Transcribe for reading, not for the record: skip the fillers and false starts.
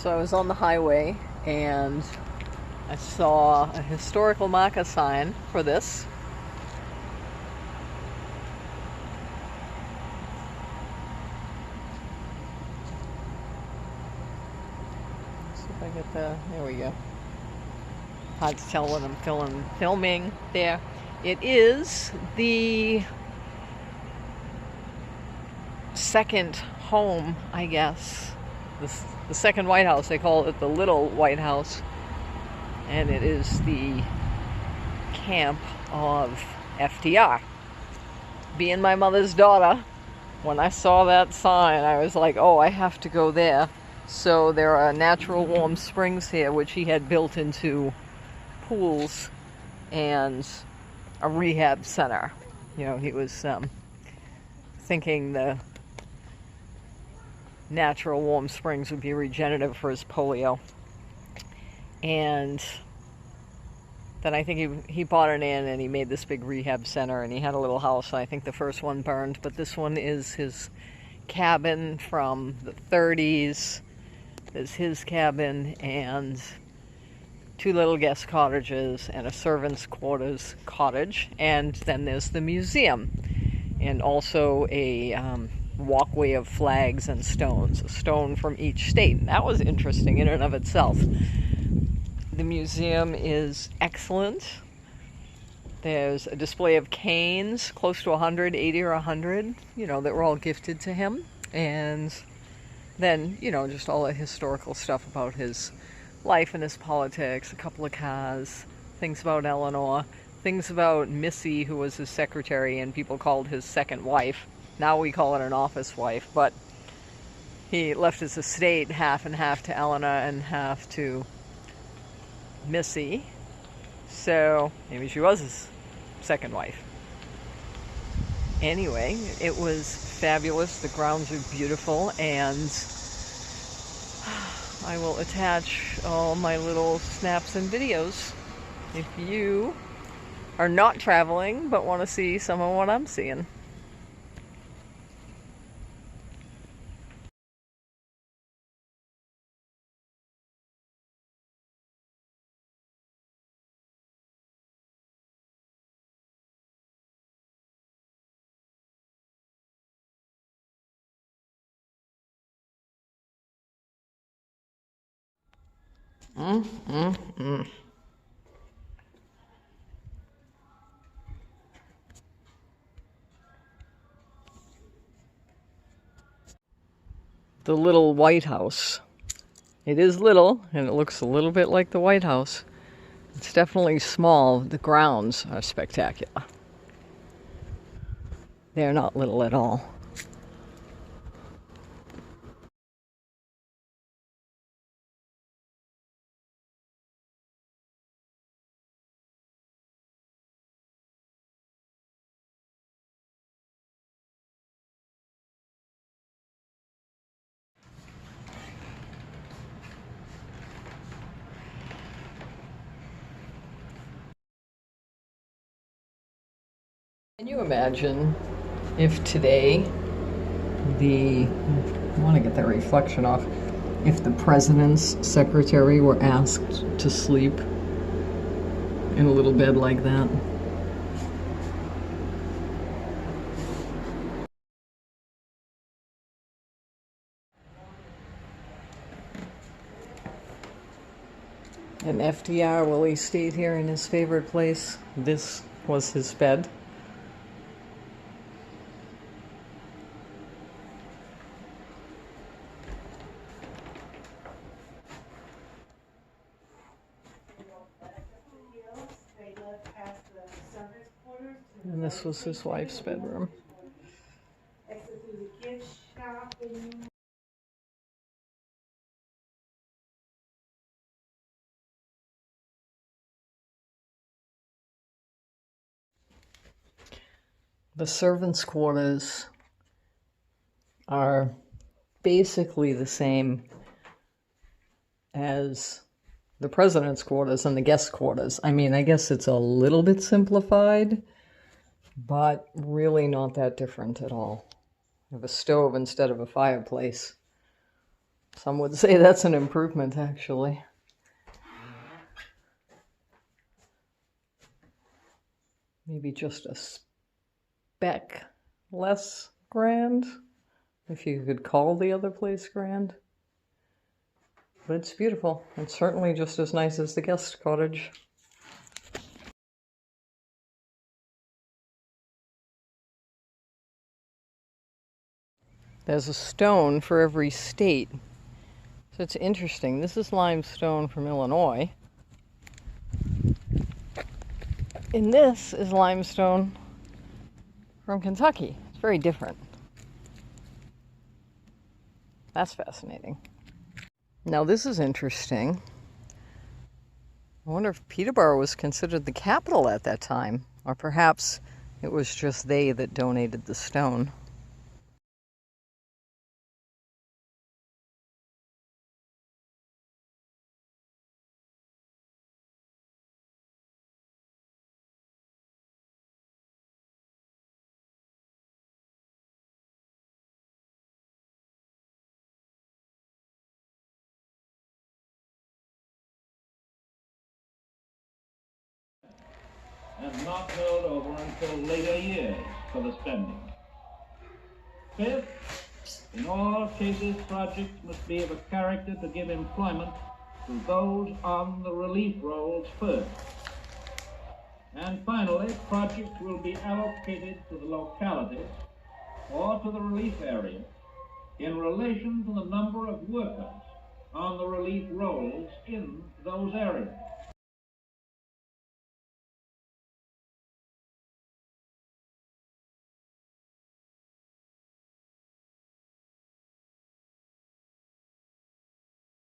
So I was on the highway and I saw a historical marker sign for this. Let's see if I get there we go. Hard to tell when I'm filming there. It is the second home, I guess. The second White House. They call it the Little White House. And it is the camp of FDR. Being my mother's daughter, when I saw that sign, I was like, oh, I have to go there. So there are natural warm springs here, which he had built into pools and a rehab center. You know, he was thinking the natural warm springs would be regenerative for his polio. And then I think he bought it in and he made this big rehab center, and he had a little house. And I think the first one burned, but this one is his cabin from the 30s. There's his cabin and two little guest cottages and a servant's quarters cottage. And then there's the museum and also a walkway of flags and stones, a stone from each state. And that was interesting in and of itself. The museum is excellent. There's a display of canes, close to 100, 80 or 100, you know, that were all gifted to him. And then, you know, just all the historical stuff about his life and his politics, a couple of cars, things about Eleanor, things about Missy, who was his secretary and people called his second wife. Now we call it an office wife, but he left his estate half and half to Eleanor and half to Missy. So maybe she was his second wife. Anyway, it was fabulous. The grounds are beautiful, and I will attach all my little snaps and videos if you are not traveling but want to see some of what I'm seeing. The Little White House. It is little, and it looks a little bit like the White House. It's definitely small. The grounds are spectacular. They're not little at all. Can you imagine if today I want to get that reflection off, if the president's secretary were asked to sleep in a little bed like that? And FDR, well, he stayed here in his favorite place. This was his bed. And this was his wife's bedroom. The servants' quarters are basically the same as the president's quarters and the guest quarters. I mean, I guess it's a little bit simplified, but really not that different at all. You have a stove instead of a fireplace. Some would say that's an improvement, actually. Maybe just a speck less grand, if you could call the other place grand. But it's beautiful. It's certainly just as nice as the guest cottage. There's a stone for every state. So it's interesting. This is limestone from Illinois. And this is limestone from Kentucky. It's very different. That's fascinating. Now this is interesting. I wonder if Peterborough was considered the capital at that time, or perhaps it was just they that donated the stone. And not held over until later years for the spending. Fifth, in all cases, projects must be of a character to give employment to those on the relief rolls first. And finally, projects will be allocated to the localities or to the relief area in relation to the number of workers on the relief rolls in those areas.